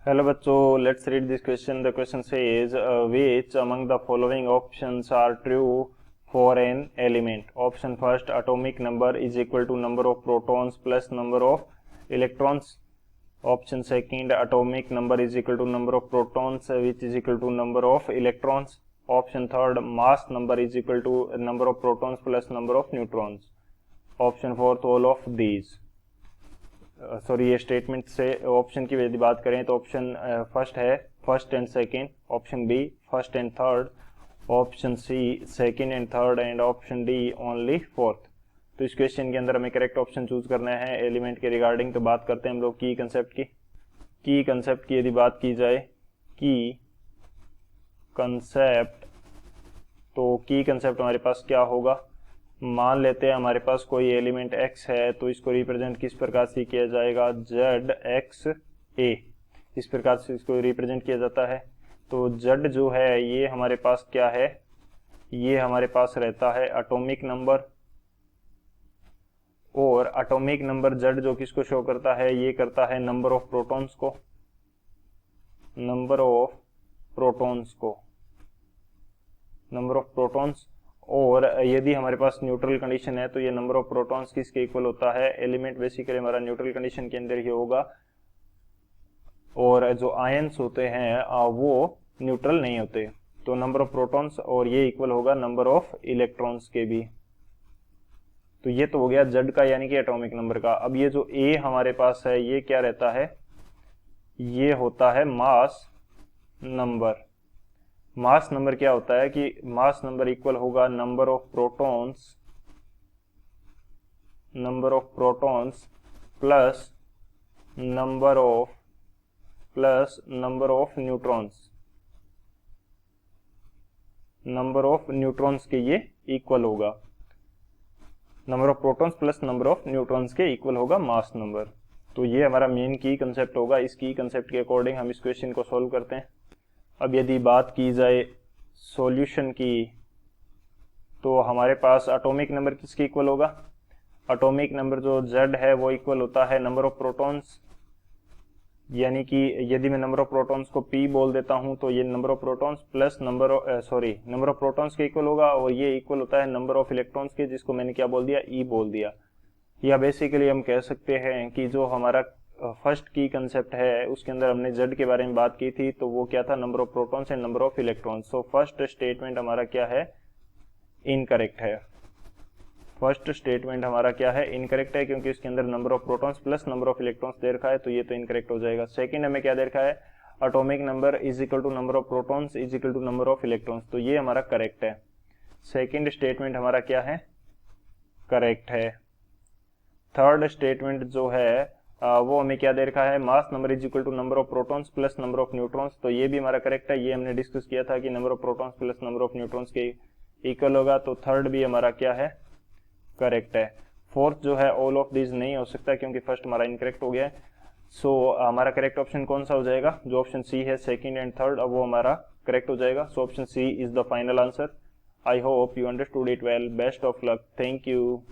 Hello बच्चों, let's read this question. The question says which among the following options are true for an element. Option first, atomic number is equal to number of protons plus number of electrons. Option second, atomic number is equal to number of protons which is equal to number of electrons. Option third, mass number is equal to number of protons plus number of neutrons. Option fourth, all of these. Sorry, ये statement से option की यदि बात करें तो option first है first and second, option B first and third, option C second and third and option D only fourth. तो इस क्वेश्चन के अंदर हमें करेक्ट ऑप्शन चूज करना है एलिमेंट के रिगार्डिंग. तो बात करते हैं हम लोग की कंसेप्ट की यदि बात की जाए की कंसेप्ट, तो की कंसेप्ट हमारे पास क्या होगा. मान लेते हैं हमारे पास कोई एलिमेंट x है, तो इसको रिप्रेजेंट किस प्रकार से किया जाएगा, ZXA, इस प्रकार से इसको रिप्रेजेंट किया जाता है. तो Z जो है ये हमारे पास क्या है, ये हमारे पास रहता है एटॉमिक नंबर, और एटॉमिक नंबर Z जो किसको शो करता है, ये करता है नंबर ऑफ प्रोटॉन्स को, नंबर ऑफ प्रोटॉन्स. और यदि हमारे पास न्यूट्रल कंडीशन है तो ये नंबर ऑफ प्रोटॉन्स किसके इक्वल होता है, एलिमेंट बेसिकली हमारा न्यूट्रल कंडीशन के अंदर ही होगा, और जो आयंस होते हैं वो न्यूट्रल नहीं होते. तो नंबर ऑफ प्रोटॉन्स और ये इक्वल होगा नंबर ऑफ इलेक्ट्रॉन्स के भी. तो ये तो हो गया Z का यानी कि एटॉमिक नंबर का. अब ये जो A हमारे पास है ये क्या रहता है, ये होता है मास नंबर. मास नंबर क्या होता है कि मास नंबर इक्वल होगा number of protons plus number of neutrons के ये इक्वल होगा, number of protons plus number of neutrons के इक्वल होगा मास नंबर. तो ये हमारा मेन की कंसेप्ट होगा. इस की कंसेप्ट के अकॉर्डिंग हम इस क्वेश्चन को सॉल्व करते हैं. अब यदि बात की जाए सॉल्यूशन की, तो हमारे पास एटॉमिक नंबर किसके इक्वल होगा, एटॉमिक नंबर जो Z है वो इक्वल होता है नंबर ऑफ प्रोटॉन्स, यानी कि यदि मैं नंबर ऑफ प्रोटॉन्स को P बोल देता हूं तो ये number of protons plus number of protons के इक्वल होगा, और ये इक्वल होता है नंबर ऑफ इलेक्ट्रॉन्स के, जिसको मैंने क्या बोल दिया, E बोल दिया. या बेसिकली हम कह सकते हैं कि जो हमारा फर्स्ट की कंसेप्ट है उसके अंदर हमने Z के बारे में बात की थी, तो वो क्या था, number of protons and number of electrons. So first statement हमारा क्या है, इनकरेक्ट है. फर्स्ट स्टेटमेंट हमारा क्या है, इनकरेक्ट है, क्योंकि इसके अंदर number of protons plus number of electrons they रखा है, तो ये तो इनकरेक्ट हो जाएगा. सेकंड हमें क्या दे रखा है, atomic number is equal to number of protons is equal to number of electrons, तो ये हमारा करेक्ट है. सेकंड स्टेटमेंट हमारा क्या है, करेक्ट है. थर्ड स्टेटमेंट जो है वो हमें क्या दे रखा है, mass number is equal to number of protons plus number of neutrons, तो ये भी हमारा करेक्ट है. ये हमने डिस्कस किया था कि number of protons plus number of neutrons के इक्वल होगा, तो थर्ड भी हमारा क्या है, करेक्ट है. फोर्थ जो है ऑल ऑफ दिस नहीं हो सकता, क्योंकि फर्स्ट हमारा इनकरेक्ट हो गया है. सो हमारा करेक्ट ऑप्शन कौन सा हो जाएगा, जो ऑप्शन सी है सेकंड एंड थर्ड, अब वो हमारा करेक्ट हो जाएगा. So option C is the final answer. I hope you understood it well. Best of luck. Thank you.